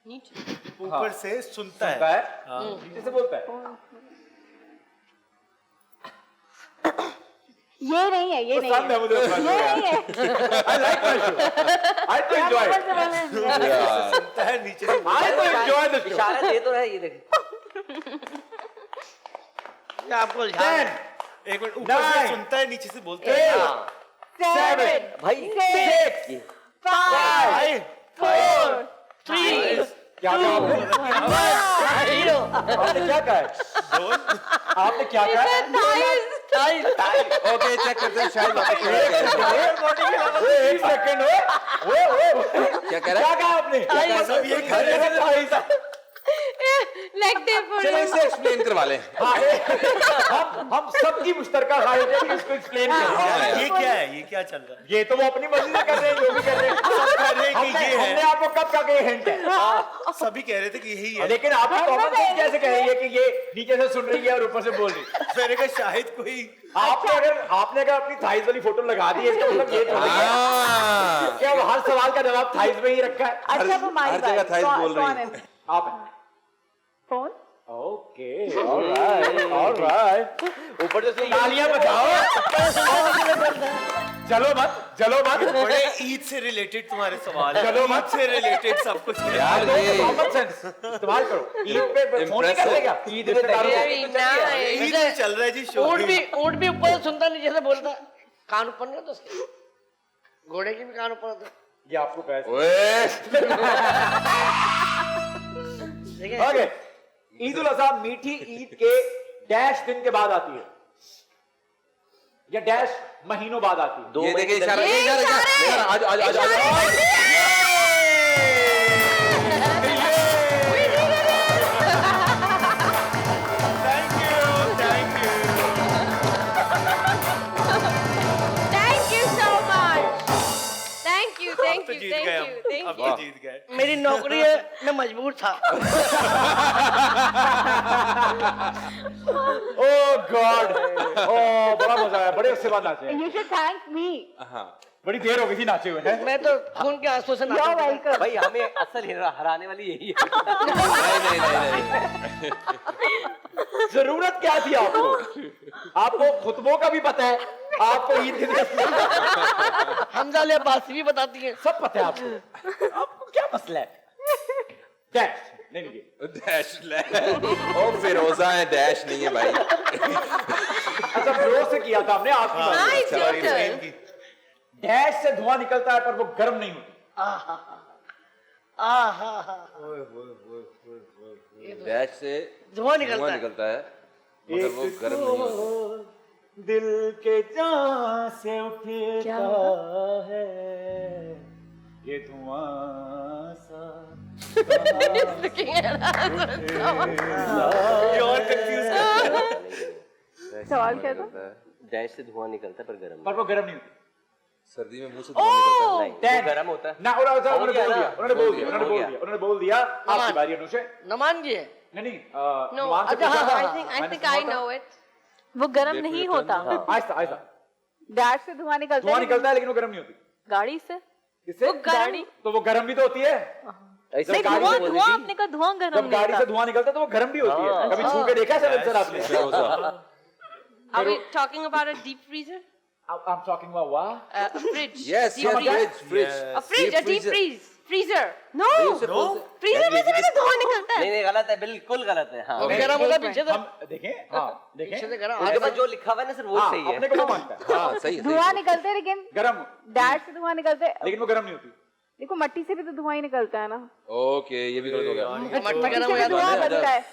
ऊपर से सुनता है, नीचे से बोलता है। ये नहीं है, ये नहीं है, ये नहीं है। I like my show. I to enjoy it. सुनता है नीचे से। I to enjoy the show. इशारा दे तो रहा है, ये देख। ये आपको ध्यान। एक मिनट, ऊपर से सुनता है नीचे से बोलता है। 7 भाई 6 5 4 3 क्या कहा आपने? आपने क्या कहा है? आपने क्या कहा है? ओके चेक करते हैं शायद एक सेकंड वो क्या कह रहा है? क्या कहा आपने? सब ये खा रहे हैं। चलो इसे एक्सप्लेन करवा लें। हम सबकी मुश्तरका ख्वाहिश है कि इसको एक्सप्लेन करें। ये क्या है? ये क्या चल रहा है? ये तो वो अपनी मर्जी से कर रहे हैं, जो भी कर रहे हैं। सब कह रहे हैं कि ये हमने है। आपको कब कहा कि ये हिंट है? सभी कह रहे थे कि यही है। लेकिन आप कॉमन सेंस कैसे कह रही है कि ये नीचे से सुन रही है और ऊपर से बोल रही है? मैंने कहा शायद कोई आपने अगर अपनी थाइज वाली फोटो लगा दी है, इसका मतलब ये थोड़ी है क्या वो हर सवाल का जवाब थाइज में ही रखा है? अच्छा वो हर जगह थाइज बोल रही है। आप फोन। ओके ऑलराइट ऊपर से तालियां बजाओ। चलो मत बड़े ईद से रिलेटेड तुम्हारे सवाल है। चलो मत। ईद से रिलेटेड सब कुछ है। यार ये कॉमन सेंस इस्तेमाल करो। ईद पे फोन नहीं करते क्या? ईद पे ईद में चल रहा है जी शो। ऊँट भी ऊपर से सुनता, नीचे से बोलता। कान ऊपर नहीं होता उसके? घोड़े की भी कान ऊपर होता। ये आपको पैसे ओए ओके। ईद उल अज़हा मीठी ईद के डैश दिन के बाद आती है या डैश महीनों बाद आती है? ये देखिए इशारा आज अब तो जीत गए। मेरी नौकरी है, मैं मजबूर था। ओह गॉड, ओह बड़ा मजा आया, बड़े अच्छे बात नाचे। You should thank me. हाँ बड़ी देर हो गई थी नाचे हुए हैं। मैं तो खून के आंसू से You're welcome. भाई हमें असल हराने वाली यही है। नहीं जरूरत क्या थी आपको? आपको खुतबों का भी पता है, आपको ईद के दिन हमजा ले बासी भी बताती है। सब पता है आपको क्या मसला है? डैश नहीं डैश ओ फिरोजा है, डैश नहीं है भाई। अच्छा ब्रो से किया था हमने आपकी बात। डैश से धुआं निकलता है पर वो गर्म नहीं होती। डैश से धुआं निकलता है मगर वो गर्म नहीं होता। दिल के जान से उठता है ये धुआं सा। और कंफ्यूज सवाल क्या था? डैश से धुआं निकलता है पर वो गर्म नहीं होती। सर्दी में मुंह से धुआं निकलता है। नहीं, गरम होता है। ना उन्होंने बोल दिया। आपकी बारी अनुषे। न मानिए। नहीं No, I think I know it. वो गर्म नहीं होता। आहिस्ता डैश से धुआं निकलता है लेकिन वो गर्म नहीं होती। गाड़ी से। किससे? गाड़ी तो वो गर्म भी तो होती है। नहीं, धुआं आपने कहा धुआं गर्म जब गाड़ी से धुआं निकलता है तो वो गर्म भी होती है। कभी छू के देखा है सर आपने? Are we talking about a deep freezer? I'm talking about what? A fridge. Yes, Deep freezer. A fridge, a deep freezer. No. Freezer में से भी तो धुआं निकलता है। नहीं गलत है, बिल्कुल गलत है। हाँ गरम होता पीछे से। देखें पीछे से गरम। उसके बाद जो लिखा हुआ है ना सिर्फ वो सही है। अपने को वो मानता है। हाँ सही है। धुआं निकलते हैं लेकिन गर्म डैश से धुआं निकलते हैं। लेकिन वो गर्म नहीं होती। देखो मट्टी से भी तो धुआं ही निकलता है ना। ओके ये भी गलत हो गया। मट्टी गरम हो धुआं बनता है।